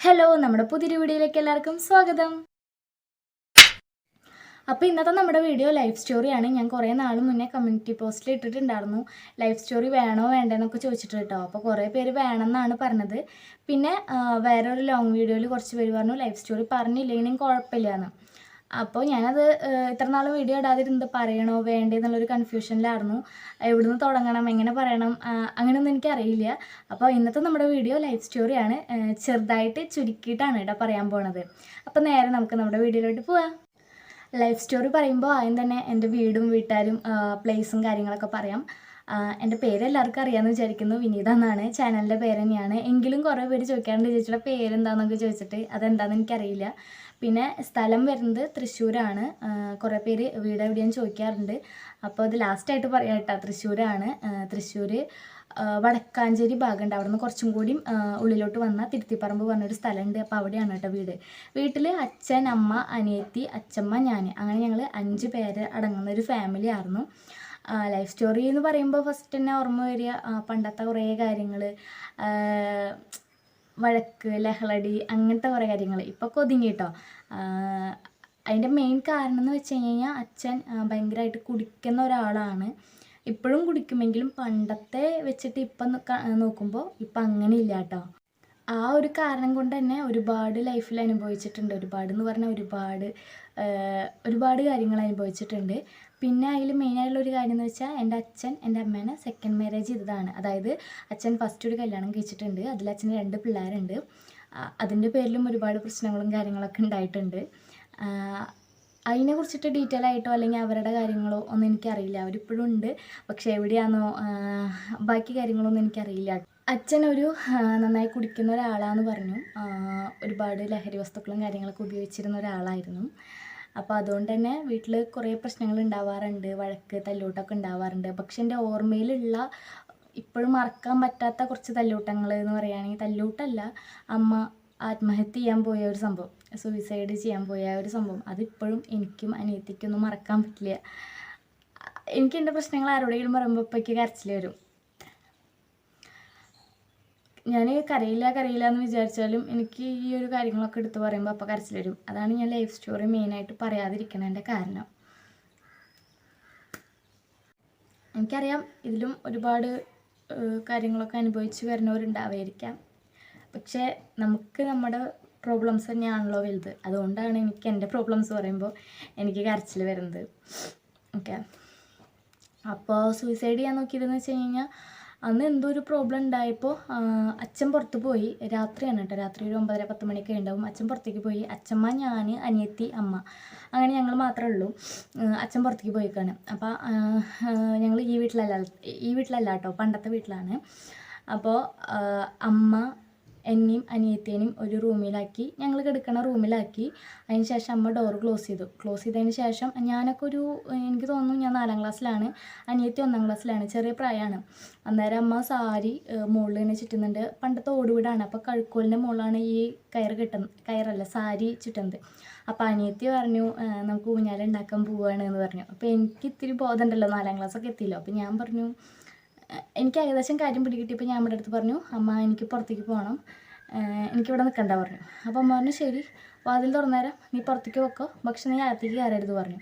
Hello, നമ്മുടെ പുതിയൊരു വീഡിയോയിലേക്ക് എല്ലാവർക്കും സ്വാഗതം. അപ്പോൾ ഇന്നത്തെ നമ്മുടെ വീഡിയോ ലൈഫ് സ്റ്റോറിയാണ്. ഞാൻ കുറേ നാൾ മുന്നേ കമ്മ്യൂണിറ്റി പോസ്റ്റിൽ ഇട്ടിട്ടുണ്ടായിരുന്നു, ലൈഫ് സ്റ്റോറി വേണോ വേണ്ടെന്നൊക്കെ ചോദിച്ചിട്ട് കേട്ടോ. അപ്പോൾ കുറേ പേര് വേണമെന്നാണ് പറഞ്ഞത്. പിന്നെ വേറെ ഒരു ലോങ് വീഡിയോയിൽ കുറച്ച് പേര് പറഞ്ഞു ലൈഫ് സ്റ്റോറി പറഞ്ഞില്ലെങ്കിലും കുഴപ്പമില്ലയെന്ന്. അപ്പോൾ ഞാനത് ഇത്ര നാൾ വീഡിയോ ഇടാതിരുന്നത് പറയണോ വേണ്ടേ എന്നുള്ളൊരു കൺഫ്യൂഷനിലായിരുന്നു. എവിടുന്ന് തുടങ്ങണം, എങ്ങനെ പറയണം, അങ്ങനെയൊന്നും എനിക്കറിയില്ല. അപ്പോൾ ഇന്നത്തെ നമ്മുടെ വീഡിയോ ലൈഫ് സ്റ്റോറിയാണ്. ചെറുതായിട്ട് ചുരുക്കിയിട്ടാണ് കേട്ടോ പറയാൻ പോണത്. അപ്പോൾ നേരെ നമുക്ക് നമ്മുടെ വീഡിയോയിലോട്ട് പോവാം. ലൈഫ് സ്റ്റോറി പറയുമ്പോൾ ആദ്യം തന്നെ എൻ്റെ വീടും വീട്ടുകാരും പ്ലേസും കാര്യങ്ങളൊക്കെ പറയാം. എൻ്റെ പേര് എല്ലാവർക്കും അറിയാമെന്ന് വിചാരിക്കുന്നു. വിനീത എന്നാണ് ചാനലിൻ്റെ പേര് തന്നെയാണ്. എങ്കിലും കുറേ പേര് ചോദിക്കാറുണ്ട് ചേച്ചിയുടെ പേരെന്താണെന്നൊക്കെ ചോദിച്ചിട്ട്. അതെന്താണെന്ന് എനിക്കറിയില്ല. പിന്നെ സ്ഥലം വരുന്നത് തൃശ്ശൂരാണ്. കുറേ പേര് വീട് എവിടെയാണെന്ന് ചോദിക്കാറുണ്ട്. അപ്പോൾ അത് ലാസ്റ്റായിട്ട് പറയാം കേട്ടോ, തൃശ്ശൂരാണ്. തൃശ്ശൂർ വടക്കാഞ്ചേരി ഭാഗമുണ്ട്. അവിടെ നിന്ന് കുറച്ചും കൂടി ഉള്ളിലോട്ട് വന്നാൽ തിരുത്തിപ്പറമ്പ് പറഞ്ഞൊരു സ്ഥലമുണ്ട്. അപ്പോൾ അവിടെയാണ് കേട്ടോ വീട്. വീട്ടിൽ അച്ഛൻ, അമ്മ, അനിയത്തി, അച്ഛമ്മ, ഞാൻ, അങ്ങനെ ഞങ്ങൾ 5 പേര് അടങ്ങുന്ന ഒരു ഫാമിലി ആയിരുന്നു. ലൈഫ് സ്റ്റോറി എന്ന് പറയുമ്പോൾ ഫസ്റ്റ് തന്നെ ഓർമ്മ വരിക പണ്ടത്തെ കുറേ കാര്യങ്ങൾ, വഴക്ക്, ലഹളടി, അങ്ങനത്തെ കുറേ കാര്യങ്ങൾ. ഇപ്പോൾ ഒതുങ്ങി കേട്ടോ. അതിൻ്റെ മെയിൻ കാരണം എന്ന് വെച്ച് കഴിഞ്ഞാൽ അച്ഛൻ ഭയങ്കരമായിട്ട് കുടിക്കുന്ന ഒരാളാണ്. ഇപ്പോഴും കുടിക്കുമെങ്കിലും പണ്ടത്തെ വെച്ചിട്ട് ഇപ്പം നോക്കുമ്പോൾ ഇപ്പം അങ്ങനെ ഇല്ല കേട്ടോ. ആ ഒരു കാരണം കൊണ്ട് തന്നെ ഒരുപാട് ലൈഫിൽ അനുഭവിച്ചിട്ടുണ്ട്. ഒരുപാട് എന്ന് പറഞ്ഞാൽ ഒരുപാട് കാര്യങ്ങൾ അനുഭവിച്ചിട്ടുണ്ട്. പിന്നെ അതിൽ മെയിനായിട്ടുള്ളൊരു കാര്യം എന്ന് വെച്ചാൽ എൻ്റെ അച്ഛൻ എൻ്റെ അമ്മേനെ സെക്കൻഡ് മാരേജ് ചെയ്തതാണ്. അതായത് അച്ഛൻ ഫസ്റ്റ് ഒരു കല്യാണം കഴിച്ചിട്ടുണ്ട്. അതിൽ അച്ഛന് 2 പിള്ളേരുണ്ട്. അതിൻ്റെ പേരിലും ഒരുപാട് പ്രശ്നങ്ങളും കാര്യങ്ങളൊക്കെ ഉണ്ടായിട്ടുണ്ട്. അതിനെക്കുറിച്ചിട്ട് ഡീറ്റെയിൽ ആയിട്ടോ അല്ലെങ്കിൽ അവരുടെ കാര്യങ്ങളോ ഒന്നും എനിക്കറിയില്ല. അവരിപ്പോഴും ഉണ്ട്, പക്ഷേ എവിടെയാണെന്നോ ബാക്കി കാര്യങ്ങളൊന്നും എനിക്കറിയില്ല. അച്ഛനൊരു നന്നായി കുടിക്കുന്ന ഒരാളാന്ന് പറഞ്ഞു. ഒരുപാട് ലഹരി വസ്തുക്കളും കാര്യങ്ങളൊക്കെ ഉപയോഗിച്ചിരുന്ന ഒരാളായിരുന്നു. അപ്പോൾ അതുകൊണ്ട് തന്നെ വീട്ടിൽ കുറേ പ്രശ്നങ്ങൾ ഉണ്ടാവാറുണ്ട്, വഴക്ക്, തല്ലൂട്ടമൊക്കെ ഉണ്ടാവാറുണ്ട്. പക്ഷെ എൻ്റെ ഓർമ്മയിലുള്ള ഇപ്പോഴും മറക്കാൻ പറ്റാത്ത കുറച്ച് തല്ലൂട്ടങ്ങൾ എന്ന് പറയുകയാണെങ്കിൽ, തല്ലൂട്ടല്ല, അമ്മ ആത്മഹത്യ ചെയ്യാൻ പോയ ഒരു സംഭവം, സൂയിസൈഡ് ചെയ്യാൻ പോയ ഒരു സംഭവം, അതിപ്പോഴും എനിക്കും അനിയത്തിക്കൊന്നും മറക്കാൻ പറ്റില്ല. എനിക്ക് എൻ്റെ പ്രശ്നങ്ങൾ ആരോടെങ്കിലും പറയുമ്പോൾ ഇപ്പോഴേക്ക് കരച്ചിൽ വരും. ഞാൻ കരയില്ല എന്ന് വിചാരിച്ചാലും എനിക്ക് ഈ ഒരു കാര്യങ്ങളൊക്കെ എടുത്ത് പറയുമ്പോൾ അപ്പോൾ കരച്ചിൽ വരും. അതാണ് ഞാൻ ലൈഫ് സ്റ്റോറി മെയിനായിട്ട് പറയാതിരിക്കണതിൻ്റെ കാരണം. എനിക്കറിയാം ഇതിലും ഒരുപാട് കാര്യങ്ങളൊക്കെ അനുഭവിച്ച് വരുന്നവരുണ്ടാവായിരിക്കാം. പക്ഷേ നമുക്ക് നമ്മുടെ പ്രോബ്ലംസ് തന്നെയാണല്ലോ വലുത്. അതുകൊണ്ടാണ് എനിക്ക് എൻ്റെ പ്രോബ്ലംസ് പറയുമ്പോൾ എനിക്ക് കരച്ചിൽ വരുന്നത്. ഓക്കെ, അപ്പോൾ സൂയിസൈഡ് ചെയ്യാൻ നോക്കിയതെന്ന് വെച്ച് കഴിഞ്ഞാൽ, അന്ന് എന്തോ ഒരു പ്രോബ്ലം ഉണ്ടായപ്പോൾ അച്ഛൻ പുറത്ത് പോയി. രാത്രിയാണ് കേട്ടോ, രാത്രി ഒരു 9:30-10 മണിയൊക്കെ ഉണ്ടാവും. അച്ഛൻ പുറത്തേക്ക് പോയി. അച്ഛമ്മ, ഞാൻ, അനിയത്തി, അമ്മ, അങ്ങനെ ഞങ്ങൾ മാത്രമേ ഉള്ളൂ. അച്ഛൻ പുറത്തേക്ക് പോയിക്കാണ്. അപ്പോൾ ഞങ്ങൾ ഈ വീട്ടിലല്ല കേട്ടോ, പണ്ടത്തെ വീട്ടിലാണ്. അപ്പോൾ അമ്മ എന്നെയും അനിയത്തേനെയും ഒരു റൂമിലാക്കി, ഞങ്ങൾ കിടക്കണ റൂമിലാക്കി. അതിന് ശേഷം അമ്മ ഡോറ് ക്ലോസ് ചെയ്തതിന് ശേഷം എനിക്ക് തോന്നുന്നു ഞാൻ 4ാം ക്ലാസ്സിലാണ്, അനിയത്തി 1ാം ക്ലാസ്സിലാണ്, ചെറിയ പ്രായമാണ്. അന്നേരം അമ്മ സാരി മുകളിൽ ഇങ്ങനെ ചുറ്റുന്നുണ്ട്. പണ്ടത്തെ ഓടുവീടാണ്, അപ്പോൾ കഴുക്കോലിൻ്റെ മുകളിലാണ് ഈ കയറല്ല സാരി ചുറ്റുന്നത്. അപ്പോൾ അനിയത്തി പറഞ്ഞു നമുക്ക് ഊഞ്ഞാൽ ഉണ്ടാക്കാൻ പോവുകയാണ് എന്ന് പറഞ്ഞു. അപ്പോൾ എനിക്ക് ഇത്തിരി ബോധമുണ്ടല്ലോ, 4ാം ക്ലാസ്സൊക്കെ എത്തിയല്ലോ. അപ്പോൾ ഞാൻ പറഞ്ഞു, എനിക്ക് ഏകദേശം കാര്യം പിടികിട്ടിയപ്പോൾ ഞാൻ നമ്മുടെ അടുത്ത് പറഞ്ഞു, അമ്മ എനിക്ക് പുറത്തേക്ക് പോകണം, എനിക്കിവിടെ നിൽക്കണ്ട പറഞ്ഞു. അപ്പോൾ അമ്മ പറഞ്ഞു ശരി, വാതിൽ തുറന്നേരം നീ പുറത്തേക്ക് വെക്കോ, പക്ഷെ നീ അകത്തേക്ക് കയറരുത് പറഞ്ഞു.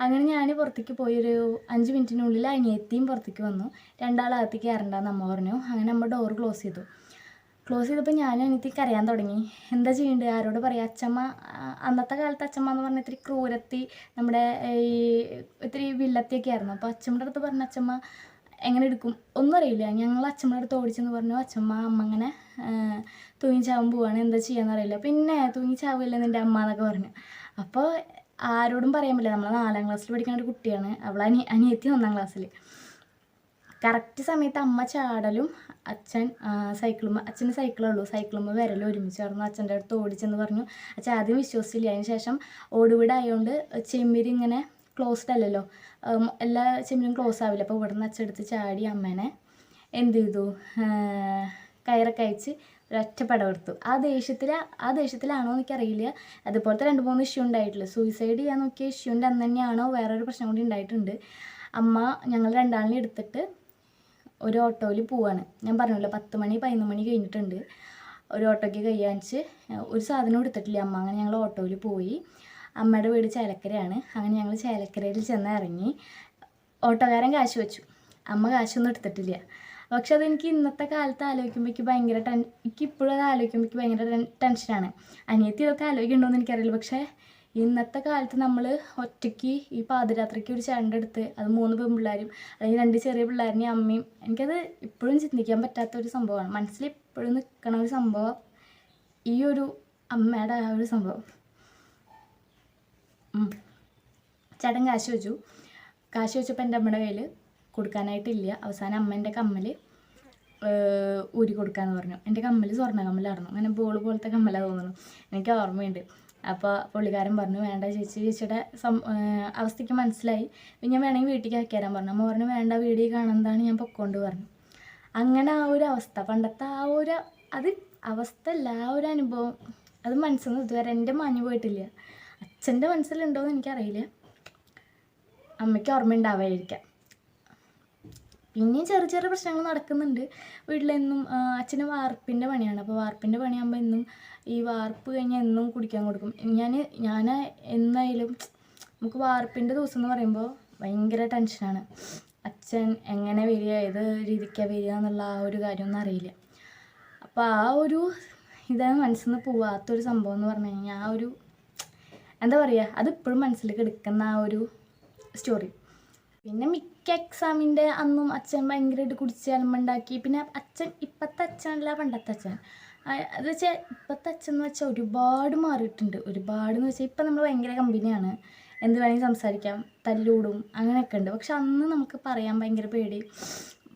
അങ്ങനെ ഞാൻ പുറത്തേക്ക് പോയി. ഒരു 5 മിനിറ്റിനുള്ളിൽ അനിയത്തിയും പുറത്തേക്ക് വന്നു. 2 അകത്തേക്ക് കയറണ്ടെന്ന് അമ്മ പറഞ്ഞു. അങ്ങനെ അമ്മ ഡോറ് ക്ലോസ് ചെയ്തപ്പോൾ ഞാനും അനിയത്തി കരയാൻ തുടങ്ങി. എന്താ ചെയ്യേണ്ടത്, ആരോട് പറയാം? അച്ഛമ്മ, അന്നത്തെ കാലത്ത് അച്ഛമ്മ എന്ന് പറഞ്ഞാൽ ഇത്തിരി ക്രൂരത്തി, നമ്മുടെ ഈ ഇത്തിരി വില്ലത്തിയൊക്കെ ആയിരുന്നു. അപ്പോൾ അച്ഛമ്മയുടെ അടുത്ത് പറഞ്ഞ അച്ഛമ്മ എങ്ങനെ എടുക്കും ഒന്നും അറിയില്ല. ഞങ്ങൾ അച്ഛമ്മയുടെ അടുത്ത് ഓടിച്ചെന്ന് പറഞ്ഞു. അച്ഛമ്മ അങ്ങനെ തൂങ്ങിച്ചാവാൻ പോവാണ്, എന്താ ചെയ്യാന്ന് അറിയില്ല. പിന്നെ തൂങ്ങിച്ചാവില്ല നിൻ്റെ അമ്മ എന്നൊക്കെ പറഞ്ഞു. അപ്പോൾ ആരോടും പറയാൻ പറ്റില്ല. നമ്മൾ 4ാം ക്ലാസ്സിൽ പഠിക്കുന്ന ഒരു കുട്ടിയാണ്, അനിയത്തി 1ാം ക്ലാസ്സിൽ. കറക്റ്റ് സമയത്ത് അമ്മ ചാടലും അച്ഛന് സൈക്കിളുള്ളൂ, സൈക്കിളുമ്പോൾ വിരലും ഒരുമിച്ചായിരുന്നു. അച്ഛൻ്റെ അടുത്ത് ഓടിച്ചെന്ന് പറഞ്ഞു. അച്ഛൻ ആദ്യം വിശ്വസിച്ചില്ല. അതിന് ശേഷം ഓടുവീടായതുകൊണ്ട് ചെമ്മിരി ഇങ്ങനെ ക്ലോസ്ഡ് അല്ലല്ലോ, എല്ലാ ചെമ്മിനും ക്ലോസ് ആവില്ല. അപ്പോൾ ഇവിടെ നിന്ന് അച്ഛൻ എടുത്ത് ചാടി അമ്മേനെ എന്ത് ചെയ്തു, കയറൊക്കെ അയച്ച് ഒരൊറ്റ പടമെടുത്തു. ആ ദേഷ്യത്തിലാണോ എനിക്കറിയില്ല. അതുപോലത്തെ 2-3 ഇഷ്യൂ ഉണ്ടായിട്ടില്ല. സൂയിസൈഡ് ചെയ്യാൻ നോക്കിയ ഇഷ്യൂൻ്റെ അന്ന് തന്നെയാണോ വേറൊരു പ്രശ്നം കൂടി ഉണ്ടായിട്ടുണ്ട്. അമ്മ ഞങ്ങൾ 2ആളിനെ എടുത്തിട്ട് ഒരു ഓട്ടോയിൽ പോവാണ്. ഞാൻ പറഞ്ഞല്ലോ 10 മണി 11 മണി കഴിഞ്ഞിട്ടുണ്ട്. ഒരു ഓട്ടോയ്ക്ക് കൈ കാണിച്ച് ഒരു സാധനം എടുത്തിട്ടില്ല അമ്മ. അങ്ങനെ ഞങ്ങൾ ഓട്ടോയിൽ പോയി. അമ്മയുടെ വീട് ചേലക്കരയാണ്. അങ്ങനെ ഞങ്ങൾ ചേലക്കരയിൽ ചെന്ന് ഇറങ്ങി. ഓട്ടോക്കാരൻ കാശ് വെച്ചു, അമ്മ കാശൊന്നും എടുത്തിട്ടില്ല. പക്ഷെ അതെനിക്ക് ഇന്നത്തെ കാലത്ത് ആലോചിക്കുമ്പോൾ എനിക്ക് ഭയങ്കര ഇപ്പോഴും അത് ആലോചിക്കുമ്പോൾ എനിക്ക് ഭയങ്കര ടെൻഷനാണ്. അനിയത്തി ഇതൊക്കെ ആലോചിക്കുന്നുണ്ടോയെന്ന് എനിക്കറിയില്ല. പക്ഷേ ഇന്നത്തെ കാലത്ത് നമ്മൾ ഒറ്റയ്ക്ക് ഈ പാതിരാത്രിക്ക് ഒരു ചേണ്ടെടുത്ത്, അത് 3 പെൺപിള്ളേരും അല്ലെങ്കിൽ 2 ചെറിയ പിള്ളേരിനെയും അമ്മയും, എനിക്കത് ഇപ്പോഴും ചിന്തിക്കാൻ പറ്റാത്തൊരു സംഭവമാണ്. മനസ്സിൽ ഇപ്പോഴും നിൽക്കണ ഒരു സംഭവം ഈ ഒരു അമ്മയുടെ ആ ഒരു സംഭവം. ചേട്ടൻ കാശ് വെച്ചപ്പോൾ എൻ്റെ അമ്മയുടെ കയ്യിൽ കൊടുക്കാനായിട്ടില്ല. അവസാനം അമ്മേൻ്റെ കമ്മൽ ഊരി കൊടുക്കാമെന്ന് പറഞ്ഞു. എൻ്റെ കമ്മൽ സ്വർണ്ണ കമ്മലായിരുന്നു, അങ്ങനെ ബോൾ പോലത്തെ കമ്മലാണ് തോന്നുന്നു, എനിക്ക് ഓർമ്മയുണ്ട്. അപ്പോൾ പുള്ളിക്കാരൻ പറഞ്ഞു വേണ്ട ചേച്ചിയുടെ അവസ്ഥയ്ക്ക് മനസ്സിലായി, ഞാൻ വേണമെങ്കിൽ വീട്ടിലേക്ക് ആക്കി തരാൻ പറഞ്ഞു. അമ്മ പറഞ്ഞു വേണ്ട, വീഡിയോ കാണുന്നതാണ്, ഞാൻ പൊക്കോണ്ട് പറഞ്ഞു. അങ്ങനെ ആ ഒരു അവസ്ഥ, പണ്ടത്തെ ആ ഒരു അത് അവസ്ഥ അല്ല, ആ ഒരു അനുഭവം അത് മനസ്സിൽ നിന്ന് ഇതുവരെ എൻ്റെ മാഞ്ഞു പോയിട്ടില്ല. അച്ഛൻ്റെ മനസ്സിലുണ്ടോയെന്ന് എനിക്കറിയില്ല, അമ്മയ്ക്ക് ഓർമ്മയുണ്ടാവായിരിക്കാം. പിന്നെയും ചെറിയ ചെറിയ പ്രശ്നങ്ങൾ നടക്കുന്നുണ്ട് വീട്ടിലെന്നും. അച്ഛന് വാർപ്പിൻ്റെ പണിയാണ്. അപ്പോൾ വാർപ്പിൻ്റെ പണിയാകുമ്പോൾ എന്നും ഈ വാർപ്പ് കഴിഞ്ഞാൽ എന്നും കുടിക്കാൻ കൊടുക്കും. ഞാൻ എന്നായാലും നമുക്ക് വാർപ്പിൻ്റെ ദിവസം എന്ന് പറയുമ്പോൾ ഭയങ്കര ടെൻഷനാണ്. അച്ഛൻ എങ്ങനെ വരിക, ഏത് രീതിക്കാണ് വരിക എന്നുള്ള ആ ഒരു കാര്യമൊന്നും അറിയില്ല. അപ്പോൾ ആ ഒരു ഇതാണ് മനസ്സിൽ നിന്ന് പോവാത്തൊരു സംഭവം എന്ന് പറഞ്ഞു കഴിഞ്ഞാൽ, ആ ഒരു എന്താ പറയുക, അതിപ്പോഴും മനസ്സിൽ കിടക്കുന്ന ആ ഒരു സ്റ്റോറി. പിന്നെ മിക്ക എക്സാമിൻ്റെ അന്നും അച്ഛൻ ഭയങ്കരമായിട്ട് കുടിച്ച് അലമ്പുണ്ടാക്കി. പിന്നെ അച്ഛൻ ഇപ്പോഴത്തെ അച്ഛനല്ല, പണ്ടത്തെ അച്ഛൻ. അത് വെച്ചാൽ ഇപ്പോഴത്തെ അച്ഛൻ എന്ന് വെച്ചാൽ ഒരുപാട് മാറിയിട്ടുണ്ട്. ഒരുപാടെന്ന് വെച്ചാൽ ഇപ്പം നമ്മൾ ഭയങ്കര കമ്പനിയാണ്, എന്ത് വേണമെങ്കിൽ സംസാരിക്കാം, തല്ലൂടും, അങ്ങനെയൊക്കെ ഉണ്ട്. പക്ഷെ അന്ന് നമുക്ക് പറയാൻ ഭയങ്കര പേടി,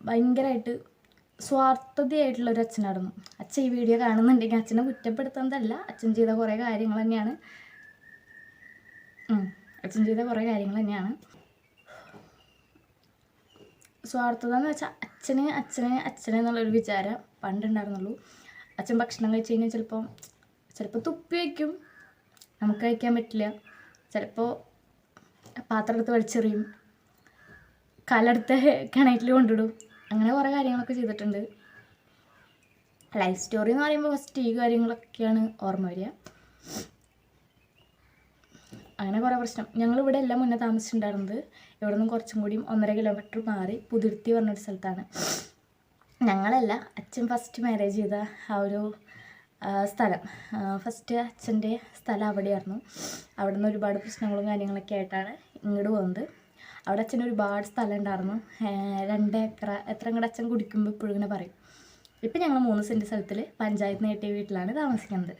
ഭയങ്കരമായിട്ട് സ്വാർത്ഥതയായിട്ടുള്ളൊരു അച്ഛനായിരുന്നു. അച്ഛൻ ഈ വീഡിയോ കാണുന്നുണ്ടെങ്കിൽ അച്ഛനെ കുറ്റപ്പെടുത്തുന്നതല്ല, അച്ഛൻ ചെയ്ത കുറേ കാര്യങ്ങൾ തന്നെയാണ്. സ്വാർത്ഥത എന്ന് വെച്ചാൽ അച്ഛനെ എന്നുള്ളൊരു വിചാരം പണ്ടുണ്ടായിരുന്നുള്ളൂ. അച്ഛൻ ഭക്ഷണം കഴിച്ച് കഴിഞ്ഞാൽ ചിലപ്പോൾ തുപ്പി വയ്ക്കും, നമുക്ക് കഴിക്കാൻ പറ്റില്ല. ചിലപ്പോൾ പാത്രം എടുത്ത് വലിച്ചെറിയും, കലെടുത്ത് കിണറ്റിൽ കൊണ്ടിടും, അങ്ങനെ കുറേ കാര്യങ്ങളൊക്കെ ചെയ്തിട്ടുണ്ട്. ലൈഫ് സ്റ്റോറി എന്ന് പറയുമ്പോൾ ഫസ്റ്റ് ഈ കാര്യങ്ങളൊക്കെയാണ് ഓർമ്മ വരിക. അങ്ങനെ കുറേ പ്രശ്നം. ഞങ്ങളിവിടെ എല്ലാം മുന്നേ താമസിച്ചിട്ടുണ്ടായിരുന്നത് ഇവിടെ നിന്നും കുറച്ചും കൂടിയും 1.5 കിലോമീറ്റർ മാറി പുതിർത്തി പറഞ്ഞൊരു സ്ഥലത്താണ്. ഞങ്ങളല്ല, അച്ഛൻ ഫസ്റ്റ് മാരേജ് ചെയ്ത ആ ഒരു സ്ഥലം, ഫസ്റ്റ് അച്ഛൻ്റെ സ്ഥലം അവിടെയായിരുന്നു. അവിടെ നിന്ന് ഒരുപാട് പ്രശ്നങ്ങളും കാര്യങ്ങളൊക്കെ ആയിട്ടാണ് ഇങ്ങോട്ട് പോകുന്നത്. അവിടെ അച്ഛന് ഒരുപാട് സ്ഥലം ഉണ്ടായിരുന്നു, 2 ഏക്കർ എത്ര ഇങ്ങോട്ട് അച്ഛൻ കുടിക്കുമ്പോൾ ഇപ്പോഴും ഇങ്ങനെ പറയും. ഇപ്പം ഞങ്ങൾ 3 സെൻറ്റ് സ്ഥലത്തിൽ പഞ്ചായത്ത് നേട്ടിയ വീട്ടിലാണ് താമസിക്കുന്നത്.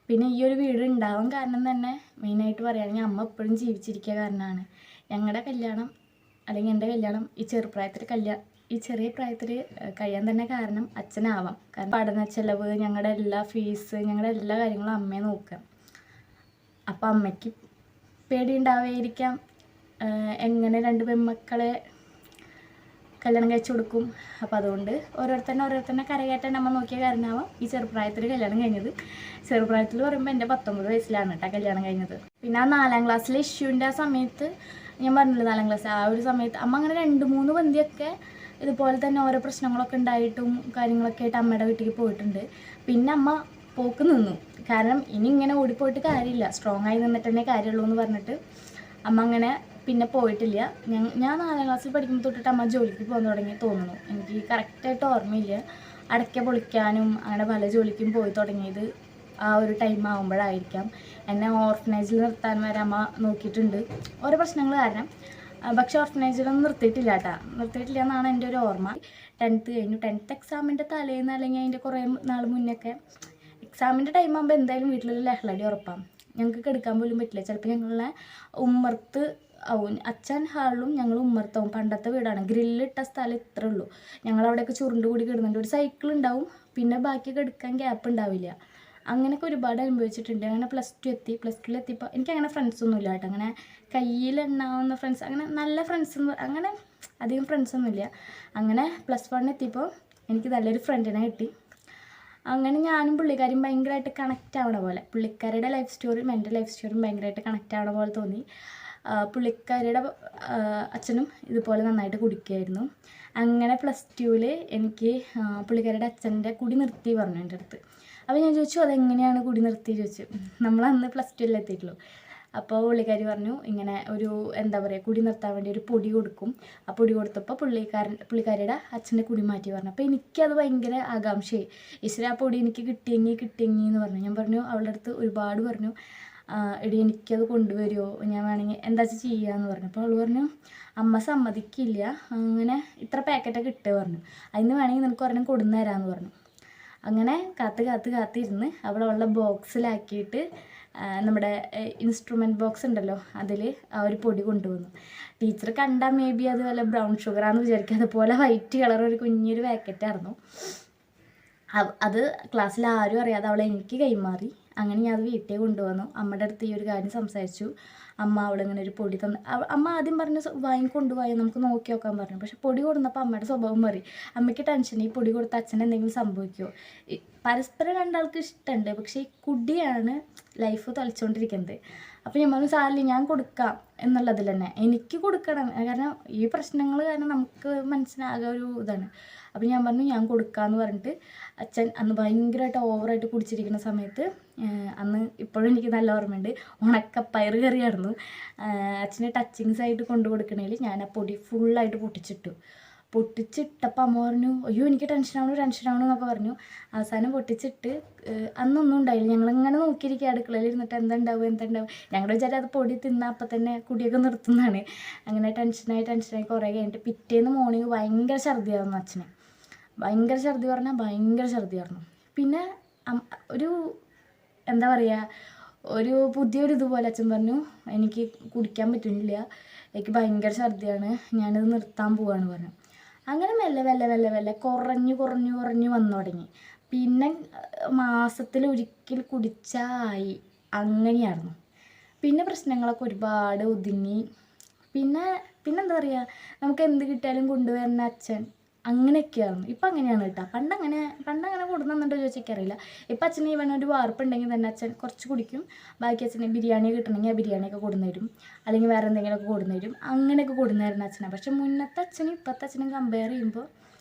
പിന്നെ ഈ ഒരു വീട് ഉണ്ടാവാൻ കാരണം തന്നെ മെയിനായിട്ട് പറയുകയാണെങ്കിൽ അമ്മ എപ്പോഴും ജീവിച്ചിരിക്കുക കാരണമാണ്. ഞങ്ങളുടെ കല്യാണം അല്ലെങ്കിൽ എൻ്റെ കല്യാണം ഈ ചെറിയ പ്രായത്തിൽ കഴിയാൻ തന്നെ കാരണം അച്ഛനാവാം. കാരണം പഠന ചെലവ്, ഞങ്ങളുടെ എല്ലാ ഫീസ്, ഞങ്ങളുടെ എല്ലാ കാര്യങ്ങളും അമ്മയെ നോക്കുക. അപ്പം അമ്മയ്ക്ക് പേടിയുണ്ടാവുമായിരിക്കാം, എങ്ങനെ 2 പെൺമക്കളെ കല്യാണം കഴിച്ചു കൊടുക്കും. അപ്പോൾ അതുകൊണ്ട് ഓരോരുത്തന്നെ കരകയറ്റാൻ അമ്മ നോക്കിയ കാരണമാവാം ഈ ചെറുപ്രായത്തിൽ കല്യാണം കഴിഞ്ഞത്. ചെറുപ്രായത്തിൽ പറയുമ്പോൾ എൻ്റെ 19 വയസ്സിലാണ് കേട്ടോ കല്യാണം കഴിഞ്ഞത്. പിന്നെ ആ 4ാം ക്ലാസ്സിലെ ഇഷ്യൂൻ്റെ ആ സമയത്ത് ഞാൻ പറഞ്ഞില്ല, 4ാം ക്ലാസ് ആ ഒരു സമയത്ത് അമ്മ അങ്ങനെ 2-3 ബന്ധിയൊക്കെ ഇതുപോലെ തന്നെ ഓരോ പ്രശ്നങ്ങളൊക്കെ ഉണ്ടായിട്ടും കാര്യങ്ങളൊക്കെ ആയിട്ട് അമ്മയുടെ വീട്ടിലേക്ക് പോയിട്ടുണ്ട്. പിന്നെ അമ്മ പോക്ക് നിന്നു, കാരണം ഇനി ഇങ്ങനെ ഓടിപ്പോയിട്ട് കാര്യമില്ല, സ്ട്രോങ് ആയി നിന്നിട്ട് തന്നെ കാര്യമുള്ളൂ എന്ന് പറഞ്ഞിട്ട് അമ്മ അങ്ങനെ പിന്നെ പോയിട്ടില്ല. ഞാൻ 4ാം ക്ലാസ്സിൽ പഠിക്കുമ്പോൾ തൊട്ടിട്ട് അമ്മ ജോലിക്ക് പോകാൻ തുടങ്ങി തോന്നുന്നു, എനിക്ക് കറക്റ്റായിട്ട് ഓർമ്മയില്ല. അടയ്ക്ക പൊളിക്കാനും അങ്ങനെ പല ജോലിക്കും പോയി തുടങ്ങിയത് ആ ഒരു ടൈം ആകുമ്പോഴായിരിക്കാം. എന്നെ ഓർഫനേജിൽ നിർത്താൻ വരെ അമ്മ നോക്കിയിട്ടുണ്ട് ഓരോ പ്രശ്നങ്ങൾ കാരണം. പക്ഷേ ഓർഫനേജിലൊന്നും നിർത്തിയിട്ടില്ല എന്നാണ് എൻ്റെ ഒരു ഓർമ്മ. 10th കഴിഞ്ഞു. 10th എക്സാമിൻ്റെ തലേന്ന് അല്ലെങ്കിൽ അതിൻ്റെ കുറേ നാൾ മുന്നൊക്കെ എക്സാമിൻ്റെ ടൈം ആകുമ്പോൾ എന്തായാലും വീട്ടിലൊരു ലഹളടി ഉറപ്പാണ്. ഞങ്ങൾക്ക് കിടക്കാൻ പോലും പറ്റില്ല. ചിലപ്പോൾ ഞങ്ങളെ ഉമ്മർത്ത് ആവും, അച്ഛൻ ഹാളിലും ഞങ്ങൾ ഉമ്മർത്താവും. പണ്ടത്തെ വീടാണ്, ഗ്രില്ലിട്ട സ്ഥലം ഇത്രേ ഉള്ളൂ. ഞങ്ങളവിടെയൊക്കെ ചുരുണ്ട് കൂടി കിടന്നുണ്ട്. ഒരു സൈക്കിൾ ഉണ്ടാവും, പിന്നെ ബാക്കി കിടക്കാൻ ഗ്യാപ്പ് ഉണ്ടാവില്ല. അങ്ങനെയൊക്കെ ഒരുപാട് അനുഭവിച്ചിട്ടുണ്ട്. അങ്ങനെ പ്ലസ് ടു എത്തിയപ്പോൾ എനിക്കങ്ങനെ ഫ്രണ്ട്സൊന്നും ഇല്ല കേട്ടോ. അങ്ങനെ കയ്യിലുണ്ടാവുന്ന ഫ്രണ്ട്സ്, അങ്ങനെ നല്ല ഫ്രണ്ട്സ് അങ്ങനെ അധികം ഫ്രണ്ട്സൊന്നുമില്ല. അങ്ങനെ +1 എത്തിയപ്പോൾ എനിക്ക് നല്ലൊരു ഫ്രണ്ടിനെ കിട്ടി. അങ്ങനെ ഞാനും പുള്ളിക്കാരും ഭയങ്കരമായിട്ട് കണക്റ്റ് ആവണ പോലെ, പുള്ളിക്കാരുടെ ലൈഫ് സ്റ്റോറിയും എൻ്റെ ലൈഫ് സ്റ്റോറിയും ഭയങ്കരമായിട്ട് കണക്റ്റ് ആവണ പോലെ തോന്നി. പുള്ളിക്കാരുടെ അച്ഛനും ഇതുപോലെ നന്നായിട്ട് കുടിക്കുമായിരുന്നു. അങ്ങനെ +2 എനിക്ക് പുള്ളിക്കാരുടെ അച്ഛൻ്റെ കുടി നിർത്തി പറഞ്ഞു എൻ്റെ അടുത്ത്. അപ്പോൾ ഞാൻ ചോദിച്ചു അതെങ്ങനെയാണ് കുടി നിർത്തി ചോദിച്ചു. നമ്മളന്ന് +2 എത്തിയിട്ടുള്ളൂ. അപ്പോൾ പുള്ളിക്കാരി പറഞ്ഞു ഇങ്ങനെ ഒരു എന്താ പറയുക കുടി നിർത്താൻ വേണ്ടി ഒരു പൊടി കൊടുക്കും. ആ പൊടി കൊടുത്തപ്പോൾ പുള്ളിക്കാരിയുടെ അച്ഛൻ്റെ കുടി മാറ്റി പറഞ്ഞു. അപ്പോൾ എനിക്കത് ഭയങ്കര ആകാംക്ഷയായി. ഈശ്വര ആ പൊടി എനിക്ക് കിട്ടിയെങ്കിൽ എന്ന് പറഞ്ഞു. ഞാൻ പറഞ്ഞു അവളുടെ അടുത്ത് ഒരുപാട് പറഞ്ഞു എടി എനിക്കത് കൊണ്ടുവരുമോ, ഞാൻ വേണമെങ്കിൽ എന്താ ചെയ്യാന്ന് പറഞ്ഞു. അപ്പോൾ അവൾ പറഞ്ഞു അമ്മ സമ്മതിക്കില്ല, അങ്ങനെ ഇത്ര പാക്കറ്റൊക്കെ ഇട്ട് പറഞ്ഞു, അതിന് വേണമെങ്കിൽ നിനക്ക് ഒരെണ്ണം കൊടുന്നു തരാമെന്ന് പറഞ്ഞു. അങ്ങനെ കാത്തിരുന്ന് അവളുടെ ബോക്സിലാക്കിയിട്ട് നമ്മുടെ ഇൻസ്ട്രുമെൻറ്റ് ബോക്സ് ഉണ്ടല്ലോ അതിൽ ആ ഒരു പൊടി കൊണ്ടുവന്നു. ടീച്ചർ കണ്ടാൽ മേ ബി അത് വല്ല ബ്രൗൺ ഷുഗറാന്ന് വിചാരിക്കുക. അതുപോലെ വൈറ്റ് കളർ ഒരു കുഞ്ഞൊരു പാക്കറ്റായിരുന്നു അത്. ക്ലാസ്സിൽ ആരും അറിയാതെ അവളെ എനിക്ക് കൈമാറി. അങ്ങനെ ഞാൻ അത് വീട്ടിൽ കൊണ്ടുവന്നു. അമ്മയുടെ അടുത്ത് ഈ ഒരു കാര്യം സംസാരിച്ചു. അമ്മ അവളിങ്ങനെ ഒരു പൊടി തന്നു. അമ്മ ആദ്യം പറഞ്ഞു വാങ്ങിക്കൊണ്ടുപോയോ നമുക്ക് നോക്കി നോക്കാൻ പറഞ്ഞു. പക്ഷെ പൊടി കൊടുന്നപ്പോൾ അമ്മയുടെ സ്വഭാവം മാറി. അമ്മയ്ക്ക് ടെൻഷൻ, ഈ പൊടി കൊടുത്ത അച്ഛന് എന്തെങ്കിലും സംഭവിക്കുമോ. പരസ്പരം രണ്ടാൾക്ക് ഇഷ്ടമുണ്ട്, പക്ഷേ ഈ കുടിയാണ് ലൈഫ് തളിച്ചുകൊണ്ടിരിക്കുന്നത്. അപ്പോൾ ഞാൻ പറഞ്ഞു സാറില്ല ഞാൻ കൊടുക്കാം എന്നുള്ളതിൽ തന്നെ എനിക്ക് കൊടുക്കണം, കാരണം ഈ പ്രശ്നങ്ങൾ കാരണം നമുക്ക് മനസ്സിനാകെ ഒരു ഇതാണ്. അപ്പോൾ ഞാൻ പറഞ്ഞു ഞാൻ കൊടുക്കാമെന്ന് പറഞ്ഞിട്ട് അച്ഛൻ അന്ന് ഭയങ്കരമായിട്ട് ഓവറായിട്ട് കുടിച്ചിരിക്കുന്ന സമയത്ത്, അന്ന് ഇപ്പോഴും എനിക്ക് നല്ല ഓർമ്മയുണ്ട്, ഉണക്കപ്പയർ കറിയായിരുന്നു. അച്ഛന് ടച്ചിങ്സ് ആയിട്ട് കൊണ്ടു കൊടുക്കണേൽ ഞാൻ ആ പൊടി ഫുള്ളായിട്ട് പൊട്ടിച്ചിട്ടപ്പോൾ അമ്മ പറഞ്ഞു അയ്യോ എനിക്ക് ടെൻഷനാവണു എന്നൊക്കെ പറഞ്ഞു. അവസാനം പൊട്ടിച്ചിട്ട് അന്നൊന്നും ഉണ്ടായില്ല. ഞങ്ങളിങ്ങനെ നോക്കിയിരിക്കുക അടുക്കളയിൽ ഇരുന്നിട്ട് എന്താ ഉണ്ടാവും. ഞങ്ങളുടെ വിചാരം അത് പൊടി തിന്നാൽ അപ്പം തന്നെ കുടിയൊക്കെ നിർത്തുന്നതാണ്. അങ്ങനെ ടെൻഷനായി കുറേ കഴിഞ്ഞിട്ട് പിറ്റേന്ന് മോർണിംഗ് ഭയങ്കര ഛർദിയായിരുന്നു അച്ഛന്. ഭയങ്കര ഛർദി പറഞ്ഞാൽ ഭയങ്കര ഛർദിയായിരുന്നു. പിന്നെ ഒരു എന്താ പറയുക ഒരു പുതിയൊരു ഇതുപോലെ അച്ഛൻ പറഞ്ഞു എനിക്ക് കുടിക്കാൻ പറ്റുന്നില്ല, എനിക്ക് ഭയങ്കര ഛർദിയാണ്, ഞാനിത് നിർത്താൻ പോവാണ് പറഞ്ഞു. അങ്ങനെ മെല്ലെ കുറഞ്ഞു വന്നു തുടങ്ങി. പിന്നെ മാസത്തിലൊരിക്കൽ കുടിച്ചായി അങ്ങനെയായിരുന്നു. പിന്നെ പ്രശ്നങ്ങളൊക്കെ ഒരുപാട് ഒതുങ്ങി. പിന്നെ എന്താ പറയുക നമുക്ക് എന്ത് കിട്ടിയാലും കൊണ്ടുവരുന്ന അച്ഛൻ അങ്ങനെയൊക്കെയായിരുന്നു. ഇപ്പം അങ്ങനെയാണ് കേട്ടോ. പണ്ടങ്ങനെ കൊടുക്കുന്നുണ്ടോ ചോദിച്ചറിയില്ല. ഇപ്പം അച്ഛന് ഈവൻ ഒരു വാർപ്പുണ്ടെങ്കിൽ തന്നെ അച്ഛൻ കുറച്ച് കുടിക്കും, ബാക്കി അച്ഛന് ബിരിയാണി കിട്ടണമെങ്കിൽ ആ ബിരിയാണിയൊക്കെ കൊടുന്നു തരും, അല്ലെങ്കിൽ വേറെ എന്തെങ്കിലുമൊക്കെ കൊടുന്നു തരും. അങ്ങനെയൊക്കെ കൊടുന്നു തരുന്ന അച്ഛനാണ്. പക്ഷെ മുന്നത്തെ അച്ഛനും ഇപ്പോഴത്തെ അച്ഛനും കമ്പയർ ചെയ്യുമ്പോൾ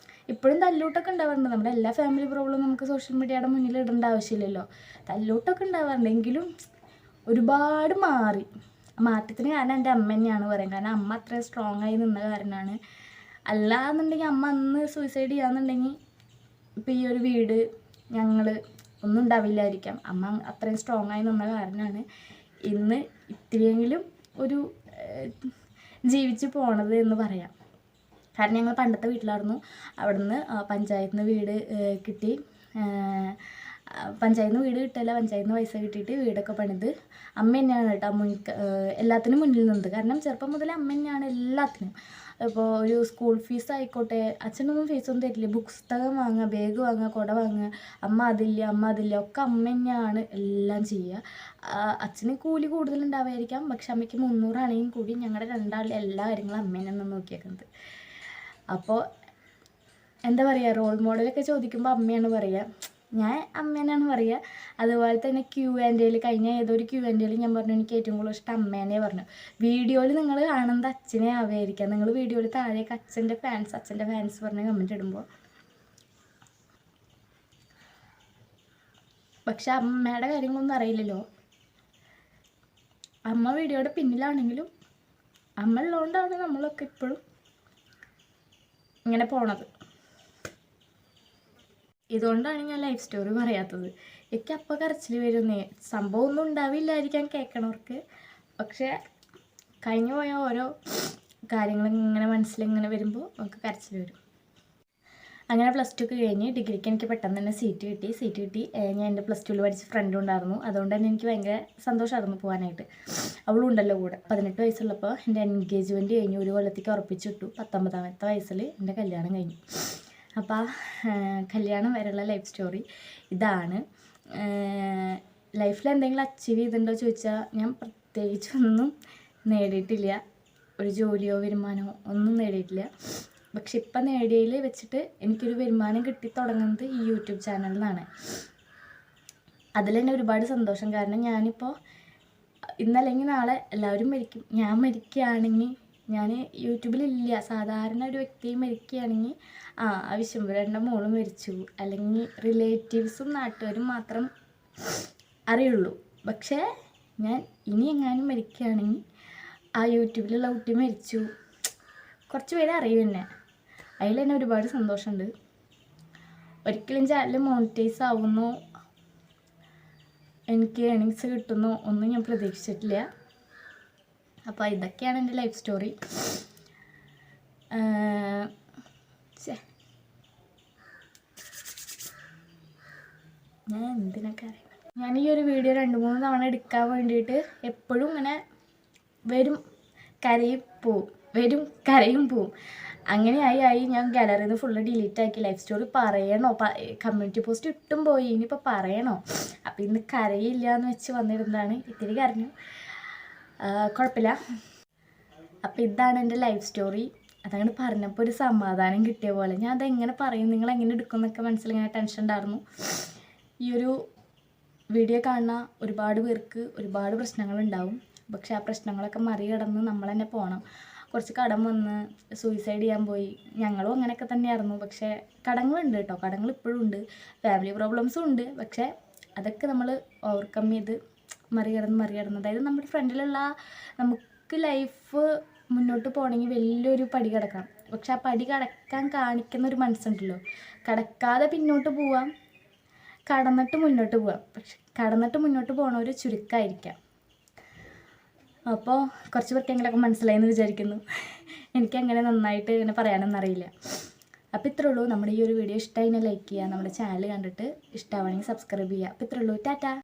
ഇപ്പോഴും തല്ലൂട്ടൊക്കെ ഉണ്ടാവാറുണ്ട്. നമ്മുടെ എല്ലാ ഫാമിലി പ്രോബ്ലം നമുക്ക് സോഷ്യൽ മീഡിയയുടെ മുന്നിൽ ഇടേണ്ട ആവശ്യമില്ലല്ലോ. തല്ലൂട്ടൊക്കെ ഉണ്ടാവാറുണ്ട്, എങ്കിലും ഒരുപാട് മാറി. മാറ്റത്തിന് കാരണം എൻ്റെ അമ്മ തന്നെയാണ് പറയും. കാരണം അമ്മ അത്രയും സ്ട്രോങ് ആയി നിന്ന കാരണമാണ്. അല്ല എന്നുണ്ടെങ്കിൽ അമ്മ അന്ന് സൂയിസൈഡ് ചെയ്യാന്നുണ്ടെങ്കിൽ ഇപ്പോൾ ഈ ഒരു വീട് ഞങ്ങൾ ഒന്നും ഉണ്ടാവില്ലായിരിക്കാം. അമ്മ അത്രയും സ്ട്രോങ് ആയി നിന്ന കാരണമാണ് ഇന്ന് ഇത്തിരിയെങ്കിലും ഒരു ജീവിച്ച് പോണത് എന്ന് പറയാം. കാരണം ഞങ്ങൾ പണ്ടത്തെ വീട്ടിലായിരുന്നു. അവിടുന്ന് പഞ്ചായത്തിൽ നിന്ന് വീട് കിട്ടി. പഞ്ചായത്തിൽ നിന്ന് വീട് കിട്ടില്ല, പഞ്ചായത്തിൽ നിന്ന് പൈസ കിട്ടിയിട്ട് വീടൊക്കെ പണിത് അമ്മ തന്നെയാണ് കേട്ടോ എല്ലാത്തിനും മുന്നിൽ നിന്നത്. കാരണം ചെറുപ്പം മുതലേ അമ്മ തന്നെയാണ് എല്ലാത്തിനും. ഇപ്പോൾ ഒരു സ്കൂൾ ഫീസ് ആയിക്കോട്ടെ, അച്ഛനൊന്നും ഫീസൊന്നും തരില്ല. പുസ്തകം വാങ്ങുക, ബാഗ് വാങ്ങുക, കുട വാങ്ങുക, അമ്മ അതില്ല ഒക്കെ അമ്മ തന്നെയാണ് എല്ലാം ചെയ്യുക. അച്ഛന് കൂലി കൂടുതലുണ്ടാവുമായിരിക്കാം, പക്ഷെ അമ്മയ്ക്ക് 300 ആണെങ്കിലും കൂടി ഞങ്ങളുടെ രണ്ടാളുടെ എല്ലാ കാര്യങ്ങളും അമ്മ തന്നെയാണ് നോക്കിയേക്കുന്നത്. അപ്പോൾ എന്താ പറയുക റോൾ മോഡലൊക്കെ ചോദിക്കുമ്പോൾ അമ്മയാണ് പറയുക. ഞാൻ അമ്മേനാണ് പറയുക. അതുപോലെ തന്നെ Q&Aയിൽ കഴിഞ്ഞ ഏതൊരു Q&Aയിൽ ഞാൻ പറഞ്ഞു എനിക്ക് ഏറ്റവും കൂടുതൽ ഇഷ്ടം അമ്മേനെ പറഞ്ഞു. വീഡിയോയിൽ നിങ്ങൾ കാണുന്നത് അച്ഛനെ ആവായിരിക്കാം. നിങ്ങൾ വീഡിയോയിൽ താഴേക്ക് അച്ഛൻ്റെ ഫാൻസ് പറഞ്ഞ് കമൻറ്റ് ഇടുമ്പോൾ, പക്ഷെ അമ്മയുടെ കാര്യങ്ങളൊന്നും അറിയില്ലല്ലോ. അമ്മ വീഡിയോയുടെ പിന്നിലാണെങ്കിലും അമ്മ ഉള്ളതുകൊണ്ടാണ് നമ്മളൊക്കെ ഇപ്പോഴും ഇങ്ങനെ പോണത്. ഇതുകൊണ്ടാണ് ഞാൻ ലൈഫ് സ്റ്റോറി പറയാത്തത്. എനിക്ക് അപ്പോൾ കരച്ചിൽ വരുന്നേ. സംഭവം ഒന്നും ഉണ്ടാവില്ലായിരിക്കാം കേൾക്കണവർക്ക്, പക്ഷേ കഴിഞ്ഞു പോയ ഓരോ കാര്യങ്ങളിങ്ങനെ മനസ്സിലിങ്ങനെ വരുമ്പോൾ നമുക്ക് കരച്ചിൽ വരും. അങ്ങനെ +2 ഒക്കെ കഴിഞ്ഞ് ഡിഗ്രിക്ക് എനിക്ക് പെട്ടെന്ന് തന്നെ സീറ്റ് കിട്ടി. ഞാൻ എൻ്റെ +2 പഠിച്ച ഫ്രണ്ടും ഉണ്ടായിരുന്നു. അതുകൊണ്ട് തന്നെ എനിക്ക് ഭയങ്കര സന്തോഷമായിരുന്നു പോകാനായിട്ട്. അവളും ഉണ്ടല്ലോ കൂടെ. 18 വയസ്സുള്ളപ്പോൾ എൻ്റെ എൻഗേജ്മെൻറ്റ് കഴിഞ്ഞു. ഒരു കൊല്ലത്തേക്ക് ഉറപ്പിച്ചിട്ടു. 19ാമത്തെ വയസ്സിൽ എൻ്റെ കല്യാണം കഴിഞ്ഞു. അപ്പോൾ കല്യാണം വരെയുള്ള ലൈഫ് സ്റ്റോറി ഇതാണ്. ലൈഫിൽ എന്തെങ്കിലും അച്ചീവ് ചെയ്തിട്ടുണ്ടോ ചോദിച്ചാൽ ഞാൻ പ്രത്യേകിച്ചൊന്നും നേടിയിട്ടില്ല. ഒരു ജോലിയോ വരുമാനമോ ഒന്നും നേടിയിട്ടില്ല. പക്ഷെ ഇപ്പം നേടിയതിൽ വെച്ചിട്ട് എനിക്കൊരു വരുമാനം കിട്ടി തുടങ്ങുന്നത് ഈ യൂട്യൂബ് ചാനലിൽ നിന്നാണ്. അതിൽ തന്നെ ഒരുപാട് സന്തോഷം. കാരണം ഞാനിപ്പോൾ ഇന്നല്ലെങ്കിൽ നാളെ എല്ലാവരും മരിക്കും. ഞാൻ മരിക്കുകയാണെങ്കിൽ ഞാൻ യൂട്യൂബിലില്ല. സാധാരണ ഒരു വ്യക്തി മരിക്കുകയാണെങ്കിൽ വിശുംബരൻ്റെ മോളും മരിച്ചു, അല്ലെങ്കിൽ റിലേറ്റീവ്സും നാട്ടുകാരും മാത്രം അറിയുള്ളൂ. പക്ഷേ ഞാൻ ഇനി എങ്ങാനും മരിക്കുകയാണെങ്കിൽ ആ യൂട്യൂബിലുള്ള കുട്ടി മരിച്ചു, കുറച്ച് പേര് അറിയും എന്നെ. അതിൽ തന്നെ ഒരുപാട് സന്തോഷമുണ്ട്. ഒരിക്കലും ചാനൽ മോണിറ്റൈസ് ആവുന്നോ എനിക്ക് ഏണിങ്സ് കിട്ടുന്നോ ഒന്നും ഞാൻ പ്രതീക്ഷിച്ചിട്ടില്ല. അപ്പോൾ ഇതൊക്കെയാണ് എൻ്റെ ലൈഫ് സ്റ്റോറി. ഞാൻ എന്തിനൊക്കെ അറിയാം. ഞാൻ ഈ ഒരു വീഡിയോ 2-3 തവണ എടുക്കാൻ വേണ്ടിയിട്ട് എപ്പോഴും ഇങ്ങനെ വരും കരയും പോവും, വരും കരയും പോവും. അങ്ങനെയായി ഞാൻ ഗാലറിയിൽ നിന്ന് ഫുള്ള് ഡിലീറ്റ് ആക്കി. ലൈഫ് സ്റ്റോറി പറയണോ, കമ്മ്യൂണിറ്റി പോസ്റ്റ് ഇട്ടും പോയി, ഇനിയിപ്പോൾ പറയണോ. അപ്പോൾ ഇന്ന് കരയില്ല എന്ന് വെച്ച് വന്നിരുന്നതാണ്. ഇത്തിരി കരഞ്ഞു, കുഴപ്പമില്ല. അപ്പോൾ ഇതാണ് എൻ്റെ ലൈഫ് സ്റ്റോറി. അതങ്ങനെ പറഞ്ഞപ്പോൾ ഒരു സമാധാനം കിട്ടിയ പോലെ. ഞാൻ അതെങ്ങനെ പറയും, നിങ്ങളെങ്ങനെ എടുക്കും എന്നൊക്കെ മനസ്സിലിങ്ങനെ ടെൻഷൻ ഉണ്ടായിരുന്നു. ഈ ഒരു വീഡിയോ കാണുന്ന ഒരുപാട് പേർക്ക് ഒരുപാട് പ്രശ്നങ്ങളുണ്ടാവും. പക്ഷെ ആ പ്രശ്നങ്ങളൊക്കെ മറികടന്ന് നമ്മൾ തന്നെ പോകണം. കുറച്ച് കടം വന്ന് സൂയിസൈഡ് ചെയ്യാൻ പോയി. ഞങ്ങളും അങ്ങനെയൊക്കെ തന്നെയായിരുന്നു. പക്ഷേ കടങ്ങളുണ്ട് കേട്ടോ, കടങ്ങൾ ഇപ്പോഴും ഉണ്ട്, ഫാമിലി പ്രോബ്ലംസും ഉണ്ട്. പക്ഷേ അതൊക്കെ നമ്മൾ ഓവർകം ചെയ്ത് മറികടന്ന് അതായത് നമ്മുടെ ഫ്രണ്ടിലുള്ള നമുക്ക് ലൈഫ് മുന്നോട്ട് പോകണമെങ്കിൽ വലിയൊരു പടി കടക്കാം. പക്ഷെ ആ പടി കടക്കാൻ കാണിക്കുന്ന ഒരു മനസ്സുണ്ടല്ലോ, കടക്കാതെ പിന്നോട്ട് പോവാം, കടന്നിട്ട് മുന്നോട്ട് പോവാം. പക്ഷെ കടന്നിട്ട് മുന്നോട്ട് പോകണവർ ചുരുക്കമായിരിക്കാം. അപ്പോൾ കുറച്ച് പേർക്കെങ്കിലൊക്കെ മനസ്സിലായെന്ന് വിചാരിക്കുന്നു. എനിക്കങ്ങനെ നന്നായിട്ട് ഇങ്ങനെ പറയാനൊന്നും അറിയില്ല. അപ്പോൾ ഇത്രേ ഉള്ളൂ. നമ്മുടെ ഈ ഒരു വീഡിയോ ഇഷ്ടമായി ലൈക്ക് ചെയ്യുക, നമ്മുടെ ചാനൽ കണ്ടിട്ട് ഇഷ്ടമാണെങ്കിൽ സബ്സ്ക്രൈബ് ചെയ്യുക. അപ്പോൾ ഇത്രേ ഉള്ളൂ. ടാറ്റാ.